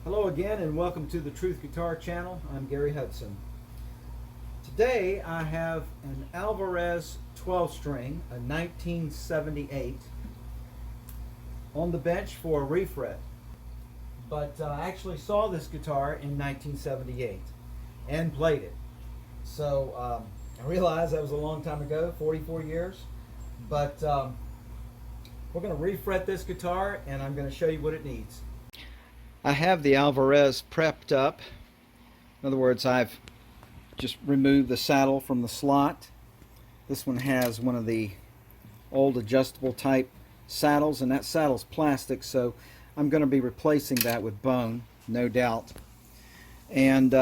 Hello again and welcome to the Truth Guitar channel. I'm Gary Hudson. Today I have an Alvarez 12 string, a 1978, on the bench for a refret. But I actually saw this guitar in 1978 and played it. So I realized that was a long time ago, 44 years. But we're going to refret this guitar and I'm going to show you what it needs. I have the Alvarez prepped up. In other words, I've just removed the saddle from the slot. This one has one of the old adjustable type saddles, and that saddle's plastic, so I'm going to be replacing that with bone, no doubt. And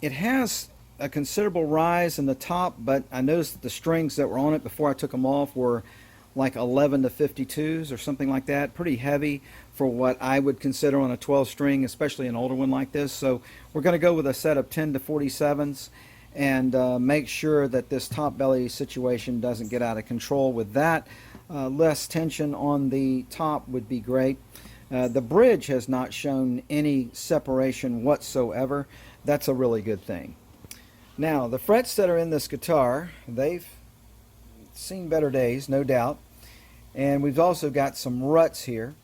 it has a considerable rise in the top, but I noticed that the strings that were on it before I took them off were like 11 to 52s or something like that, pretty heavy for what I would consider on a 12 string, especially an older one like this. So we're going to go with a set of 10 to 47s and make sure that this top belly situation doesn't get out of control with that. Less tension on the top would be great. The bridge has not shown any separation whatsoever. That's a really good thing. Now the frets that are in this guitar, they've seen better days, no doubt, and we've also got some ruts here,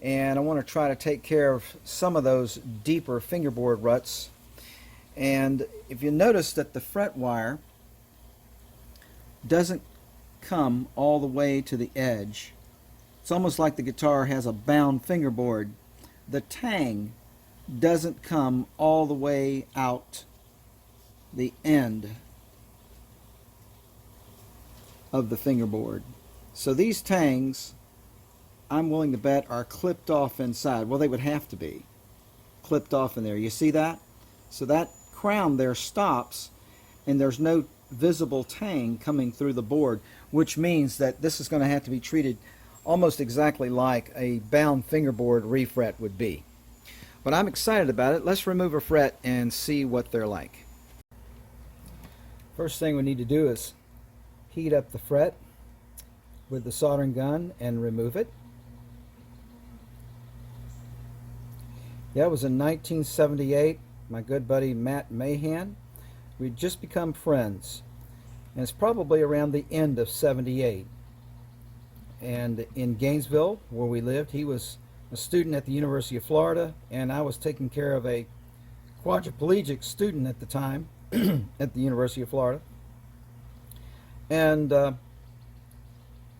and I want to try to take care of some of those deeper fingerboard ruts. And if you notice that the fret wire doesn't come all the way to the edge, it's almost like the guitar has a bound fingerboard. The tang doesn't come all the way out the end of the fingerboard. So these tangs, I'm willing to bet, are clipped off inside. Well, they would have to be clipped off in there. You see that? So that crown there stops and there's no visible tang coming through the board, which means that this is going to have to be treated almost exactly like a bound fingerboard refret would be. But I'm excited about it. Let's remove a fret and see what they're like. First thing we need to do is heat up the fret with the soldering gun and remove it. That was in 1978. My good buddy Matt Mahan. We'd just become friends, and it's probably around the end of 78. And in Gainesville, where we lived, he was a student at the University of Florida, and I was taking care of a quadriplegic student at the time at the University of Florida. And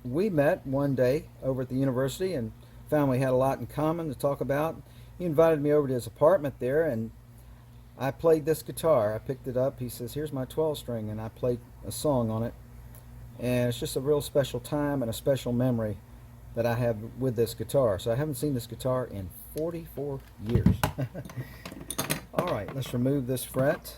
we met one day over at the university and found we had a lot in common to talk about. He invited me over to his apartment there, and I played this guitar. I picked it up. He says, "Here's my 12 string," and I played a song on it. And it's just a real special time and a special memory that I have with this guitar. So I haven't seen this guitar in 44 years. All right, let's remove this fret.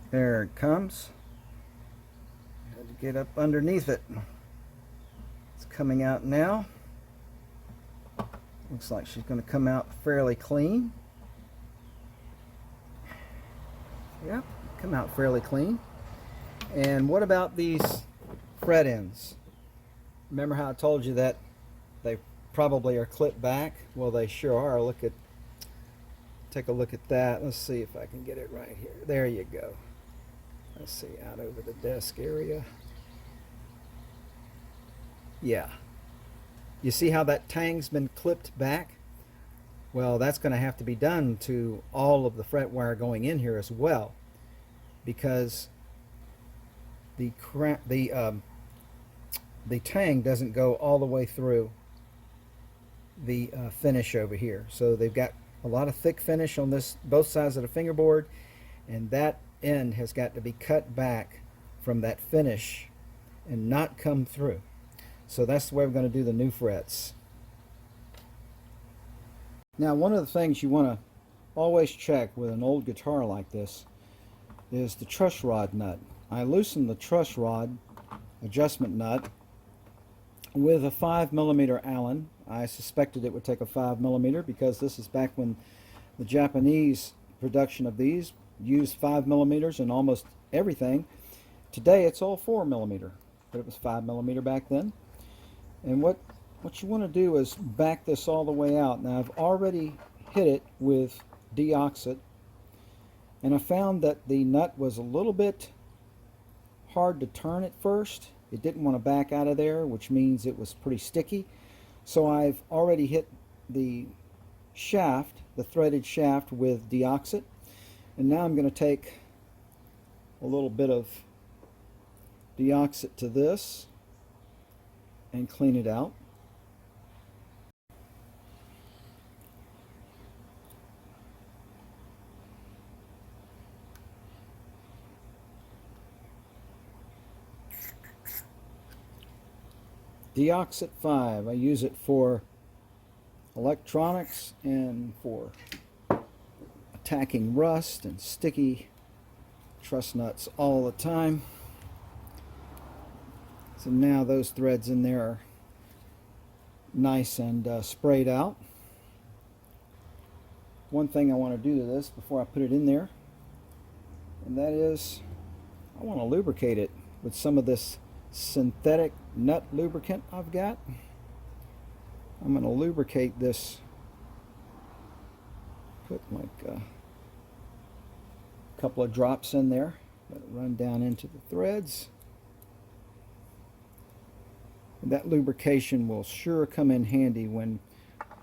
There it comes. Had to get up underneath it. It's coming out now. Looks like she's going to come out fairly clean. Yep, come out fairly clean. And what about these fret ends? Remember how I told you that they probably are clipped back? Well, they sure are. Take a look at that. Let's see if I can get it right here. There you go. Let's see, out over the desk area. Yeah. You see how that tang's been clipped back? Well, that's going to have to be done to all of the fret wire going in here as well, because the tang doesn't go all the way through the finish over here. So they've got a lot of thick finish on this both sides of the fingerboard, and that end has got to be cut back from that finish and not come through. So that's the way we're going to do the new frets. Now, one of the things you want to always check with an old guitar like this is the truss rod nut. I loosened the truss rod adjustment nut with a 5mm Allen. I suspected it would take a 5mm because this is back when the Japanese production of these. Used 5mm in almost everything. Today it's all 4mm, but it was 5mm back then. And what you want to do is back this all the way out. Now I've already hit it with deoxit, and I found that the nut was a little bit hard to turn at first. It didn't want to back out of there, which means it was pretty sticky. So I've already hit the shaft, the threaded shaft, with deoxit, and now I'm going to take a little bit of deoxit to this and clean it out. Deoxit 5, I use it for electronics and for attacking rust and sticky truss nuts all the time. So now those threads in there are nice and sprayed out. One thing I want to do to this before I put it in there, and that is I want to lubricate it with some of this synthetic nut lubricant I've got. I'm going to lubricate this, put like a couple of drops in there, let it run down into the threads. And that lubrication will sure come in handy when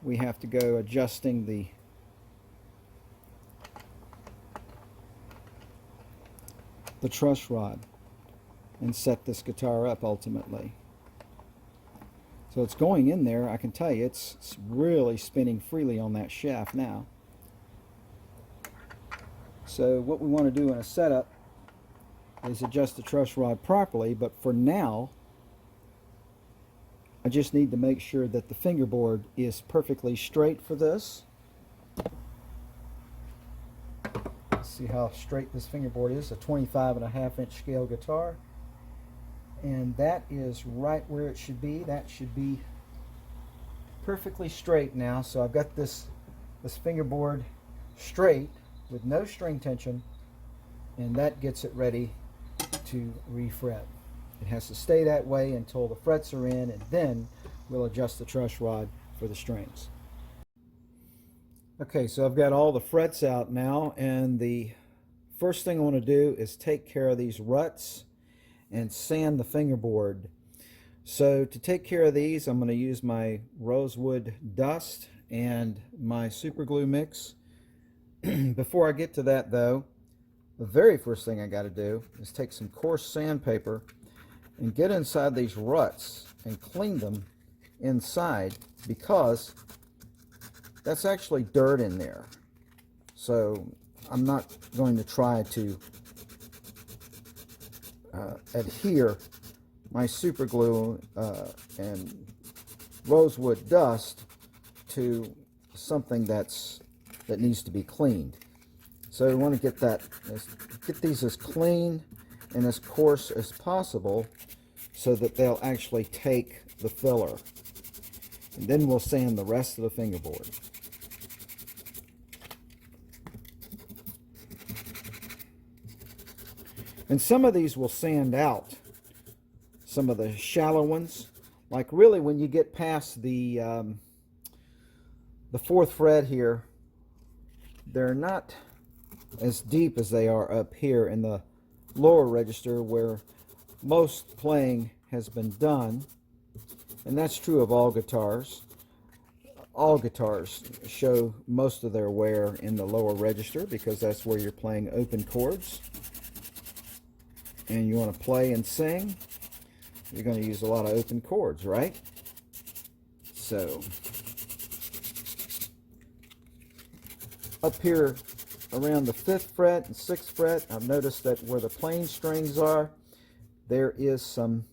we have to go adjusting the truss rod and set this guitar up ultimately. So it's going in there. I can tell you it's really spinning freely on that shaft now. So what we want to do in a setup is adjust the truss rod properly, but for now I just need to make sure that the fingerboard is perfectly straight for this. See how straight this fingerboard is, a 25.5-inch scale guitar. And that is right where it should be. That should be perfectly straight now. So I've got this fingerboard straight with no string tension, and that gets it ready to refret. It has to stay that way until the frets are in, and then we'll adjust the truss rod for the strings. Okay, so I've got all the frets out now, and the first thing I want to do is take care of these ruts and sand the fingerboard. So to take care of these, I'm going to use my rosewood dust and my super glue mix. Before I get to that though, the very first thing I got to do is take some coarse sandpaper and get inside these ruts and clean them inside, because that's actually dirt in there. So I'm not going to try to adhere my super glue and rosewood dust to something that needs to be cleaned. So we want to get these as clean and as coarse as possible so that they'll actually take the filler. And then we'll sand the rest of the fingerboard. And some of these will sand out, some of the shallow ones. Like really when you get past the 4th fret here, they're not as deep as they are up here in the lower register where most playing has been done. And that's true of all guitars. All guitars show most of their wear in the lower register because that's where you're playing open chords. And you want to play and sing, you're going to use a lot of open chords, right? So up here around the 5th fret and 6th fret, I've noticed that where the plain strings are, there is some,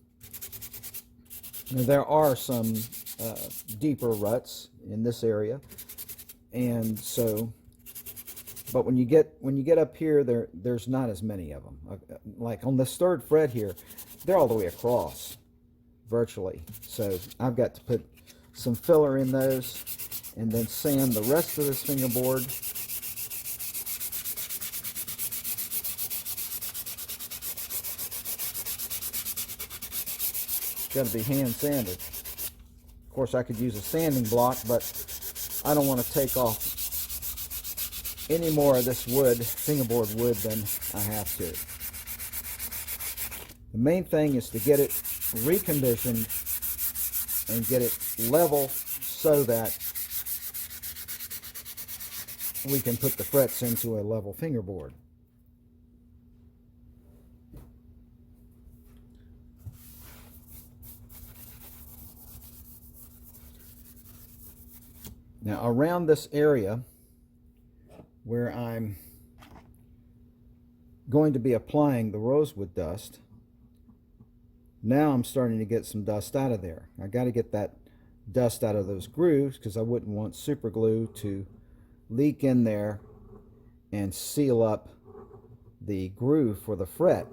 there are some deeper ruts in this area, and so, but when you get up here, there's not as many of them. Like on this 3rd fret here, they're all the way across, virtually. So I've got to put some filler in those, and then sand the rest of this fingerboard got to be hand sanded. Of course, I could use a sanding block, but I don't want to take off any more of this wood, fingerboard wood, than I have to. The main thing is to get it reconditioned and get it level so that we can put the frets into a level fingerboard. Now around this area where I'm going to be applying the rosewood dust, now I'm starting to get some dust out of there. I got to get that dust out of those grooves because I wouldn't want super glue to leak in there and seal up the groove for the fret.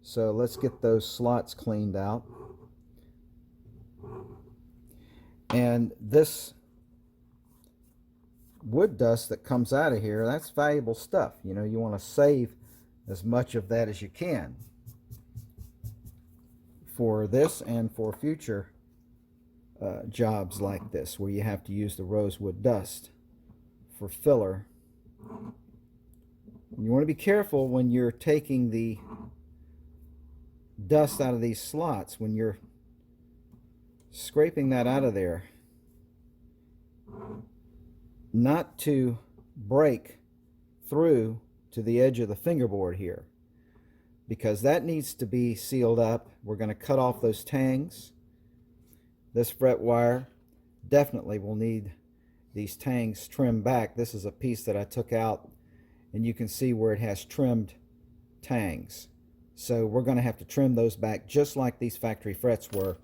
So let's get those slots cleaned out. And this wood dust that comes out of here, that's valuable stuff. You know, you want to save as much of that as you can for this and for future jobs like this where you have to use the rosewood dust for filler. You want to be careful when you're taking the dust out of these slots, when you're scraping that out of there, not to break through to the edge of the fingerboard here, because that needs to be sealed up. We're going to cut off those tangs. This fret wire definitely will need these tangs trimmed back. This is a piece that I took out, and you can see where it has trimmed tangs. So we're going to have to trim those back just like these factory frets were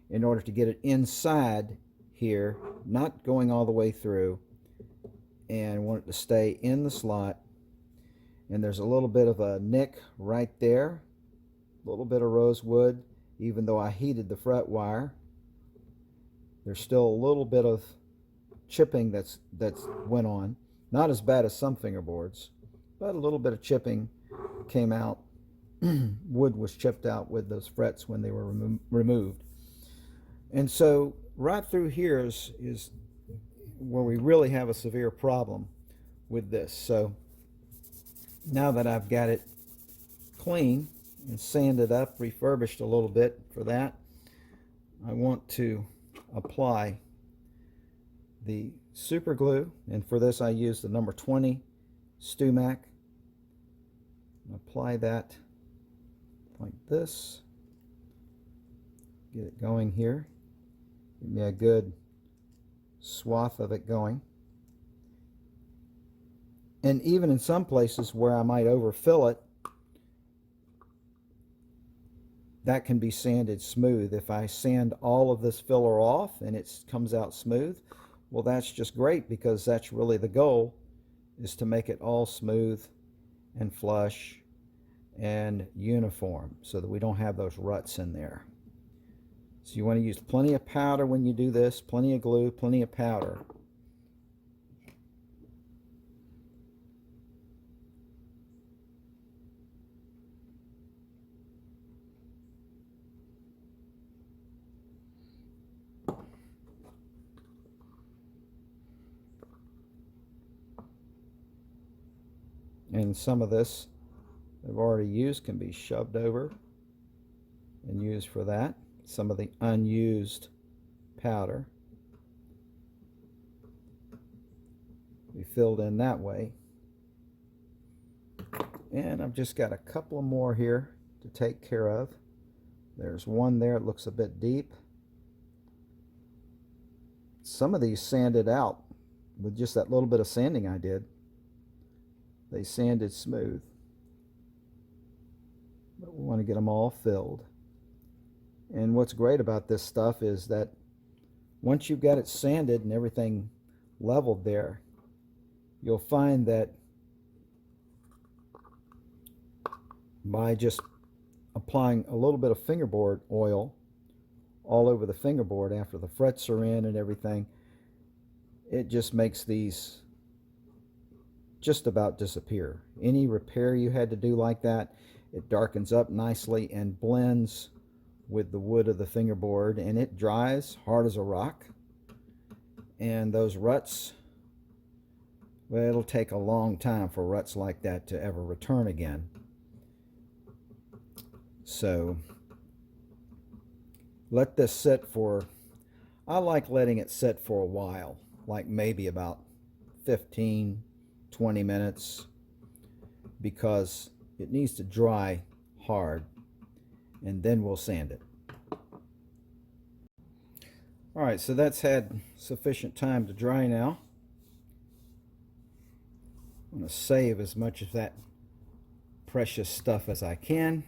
in order to get it inside here, not going all the way through, and want it to stay in the slot. And there's a little bit of a nick right there, a little bit of rosewood. Even though I heated the fret wire, there's still a little bit of chipping that's went on. Not as bad as some fingerboards, but a little bit of chipping came out. Wood was chipped out with those frets when they were removed. And so right through here is where we really have a severe problem with this. So now that I've got it clean and sanded up, refurbished a little bit for that, I want to apply the super glue, and for this I use the number 20 Stumac. Apply that like this, get it going here, give me a good swath of it going. And even in some places where I might overfill it, that can be sanded smooth. If I sand all of this filler off and it comes out smooth, well, that's just great, because that's really the goal, is to make it all smooth and flush and uniform so that we don't have those ruts in there. So you want to use plenty of powder when you do this, plenty of glue, plenty of powder. And some of this I've already used can be shoved over and used for that. Some of the unused powder be filled in that way. And I've just got a couple more here to take care of. There's one there, it looks a bit deep. Some of these sanded out with just that little bit of sanding I did. They sanded smooth, but we want to get them all filled. And what's great about this stuff is that once you've got it sanded and everything leveled there, you'll find that by just applying a little bit of fingerboard oil all over the fingerboard after the frets are in and everything, it just makes these just about disappear. Any repair you had to do like that, it darkens up nicely and blends with the wood of the fingerboard, and it dries hard as a rock. And those ruts, well, it'll take a long time for ruts like that to ever return again. So let this sit for, I like letting it sit for a while, like maybe about 15, 20 minutes, because it needs to dry hard, and then we'll sand it. Alright, so that's had sufficient time to dry now. I'm going to save as much of that precious stuff as I can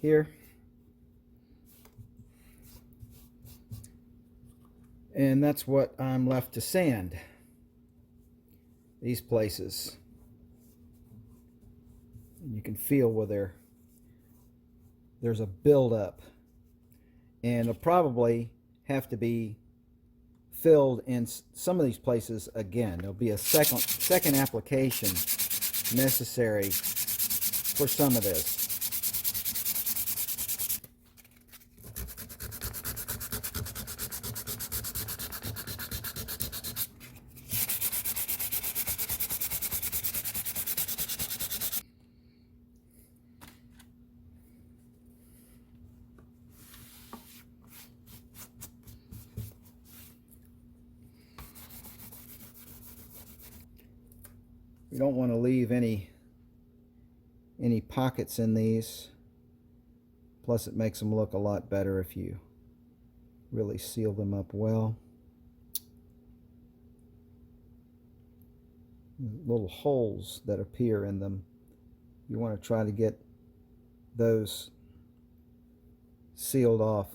here. And that's what I'm left to sand. These places. And you can feel where there's a buildup. And it'll probably have to be filled in some of these places again. There'll be a second application necessary for some of this. You don't want to leave any pockets in these. Plus, it makes them look a lot better if you really seal them up well. Little holes that appear in them, you want to try to get those sealed off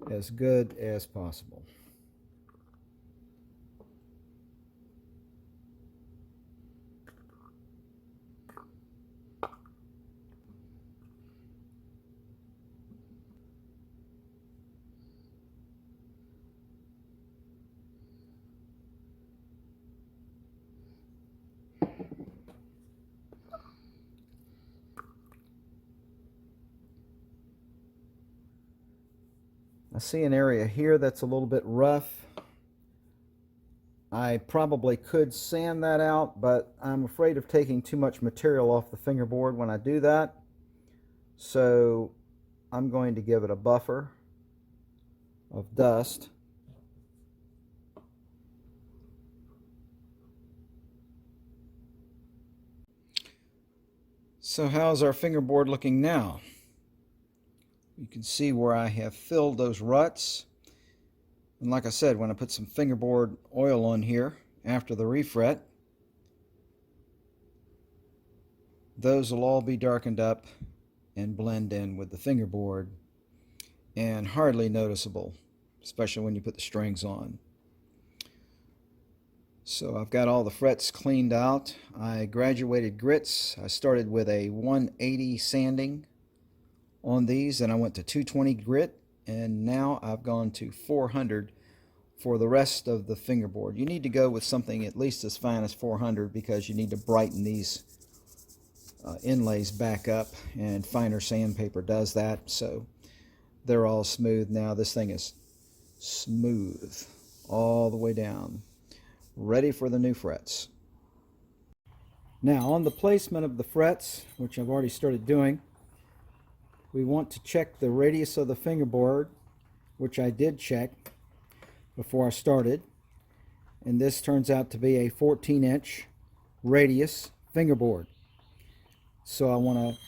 as good as possible. I see an area here that's a little bit rough. I probably could sand that out, but I'm afraid of taking too much material off the fingerboard when I do that. So I'm going to give it a buffer of dust. So how's our fingerboard looking now? You can see where I have filled those ruts. And like I said, when I put some fingerboard oil on here after the refret, those will all be darkened up and blend in with the fingerboard and hardly noticeable, especially when you put the strings on. So I've got all the frets cleaned out. I graduated grits. I started with a 180 sanding on these, and I went to 220 grit, and now I've gone to 400 for the rest of the fingerboard. You need to go with something at least as fine as 400 because you need to brighten these inlays back up, and finer sandpaper does that, so they're all smooth now. This thing is smooth all the way down, ready for the new frets. Now on the placement of the frets, which I've already started doing, we want to check the radius of the fingerboard, which I did check before I started. And this turns out to be a 14-inch radius fingerboard. So I want to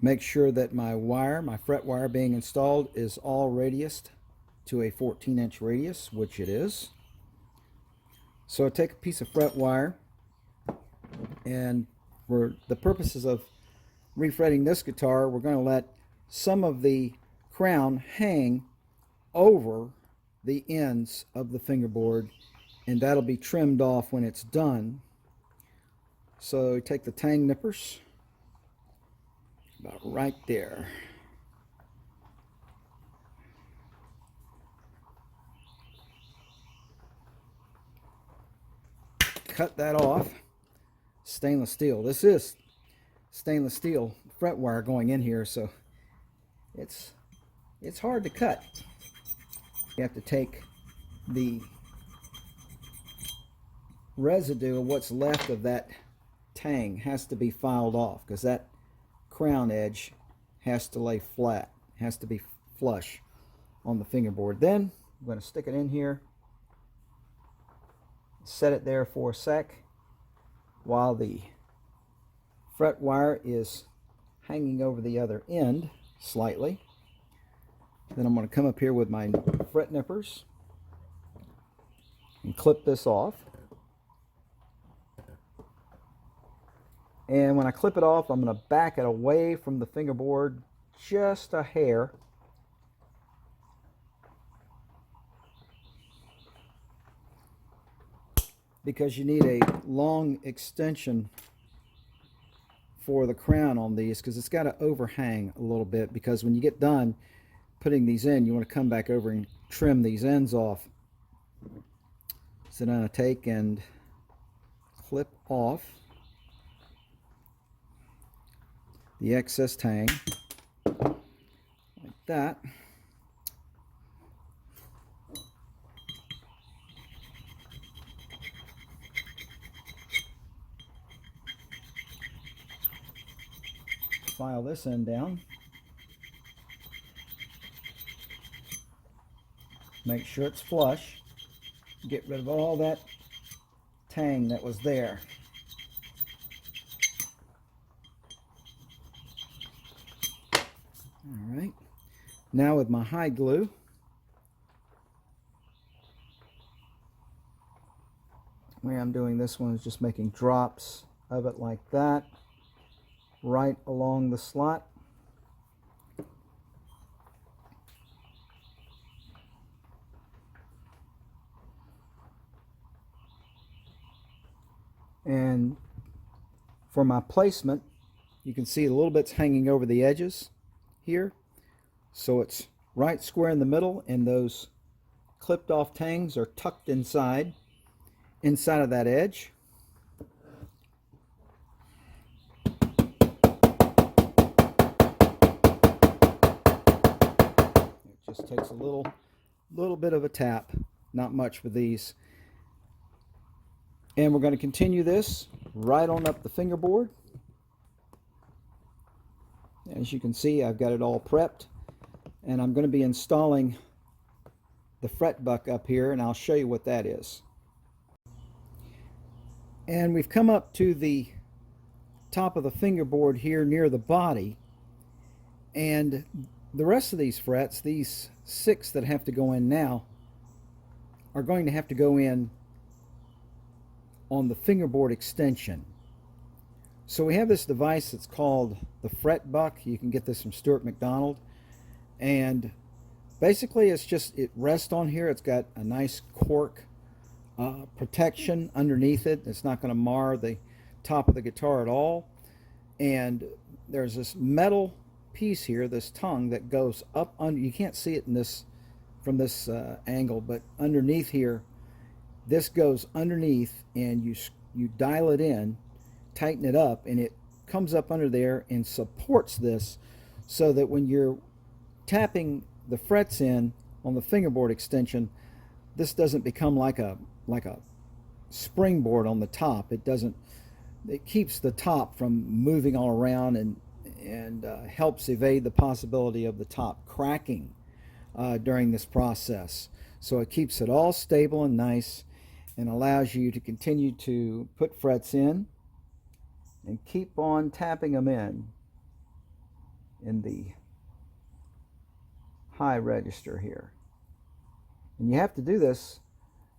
make sure that my wire, my fret wire being installed, is all radiused to a 14-inch radius, which it is. So I take a piece of fret wire, and for the purposes of refretting this guitar, we're going to let some of the crown hang over the ends of the fingerboard, and that'll be trimmed off when it's done. So take the tang nippers about right there. Cut that off. Stainless steel. This is stainless steel fret wire going in here, so it's hard to cut. You have to take the residue of what's left of that tang has to be filed off, because that crown edge has to lay flat, has to be flush on the fingerboard. Then I'm going to stick it in here, set it there for a sec while the fret wire is hanging over the other end slightly. Then I'm going to come up here with my fret nippers and clip this off. And when I clip it off, I'm going to back it away from the fingerboard just a hair. Because you need a long extension for the crown on these, because it's got to overhang a little bit, because when you get done putting these in, you want to come back over and trim these ends off. So then I take and clip off the excess tang like that. File this end down. Make sure it's flush. Get rid of all that tang that was there. All right. Now with my hide glue, the way I'm doing this one is just making drops of it like that, right along the slot. And for my placement, you can see a little bit's hanging over the edges here, so it's right square in the middle, and those clipped off tangs are tucked inside of that edge. It just takes a little bit of a tap, not much with these. And we're going to continue this right on up the fingerboard. As you can see, I've got it all prepped, and I'm going to be installing the fret buck up here, and I'll show you what that is. And we've come up to the top of the fingerboard here near the body, and the rest of these frets, these 6 that have to go in now, are going to have to go in on the fingerboard extension. So we have this device that's called the fret buck. You can get this from Stuart McDonald, and basically it's just, it rests on here. It's got a nice cork protection underneath it. It's not going to mar the top of the guitar at all. And there's this metal piece here, this tongue that goes up under. You can't see it in this from this angle, but underneath here, this goes underneath, and you dial it in, tighten it up, and it comes up under there and supports this, so that when you're tapping the frets in on the fingerboard extension, this doesn't become like a springboard on the top. It keeps the top from moving all around, and helps evade the possibility of the top cracking during this process. So it keeps it all stable and nice, and allows you to continue to put frets in and keep on tapping them in the high register here. And you have to do this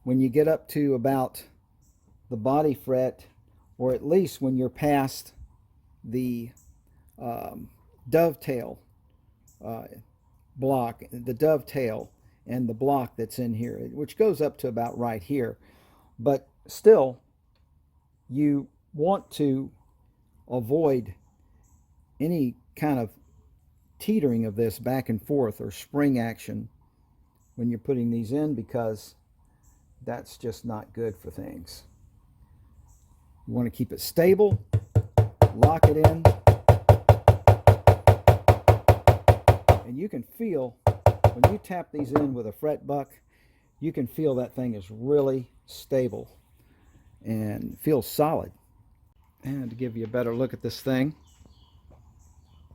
when you get up to about the body fret, or at least when you're past the dovetail block, the dovetail and the block that's in here, which goes up to about right here. But still, you want to avoid any kind of teetering of this back and forth or spring action when you're putting these in, because that's just not good for things. You want to keep it stable, lock it in, And you can feel, when you tap these in with a fret buck, you can feel that thing is really stable and feels solid. And to give you a better look at this thing,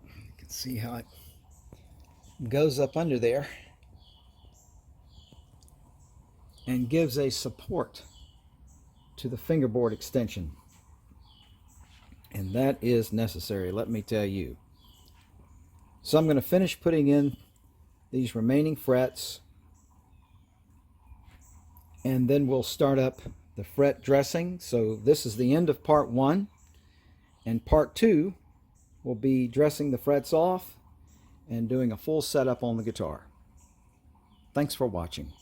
you can see how it goes up under there and gives a support to the fingerboard extension. And that is necessary, let me tell you. So I'm going to finish putting in these remaining frets, and then we'll start up the fret dressing. So this is the end of part 1, and part 2 will be dressing the frets off and doing a full setup on the guitar. Thanks for watching.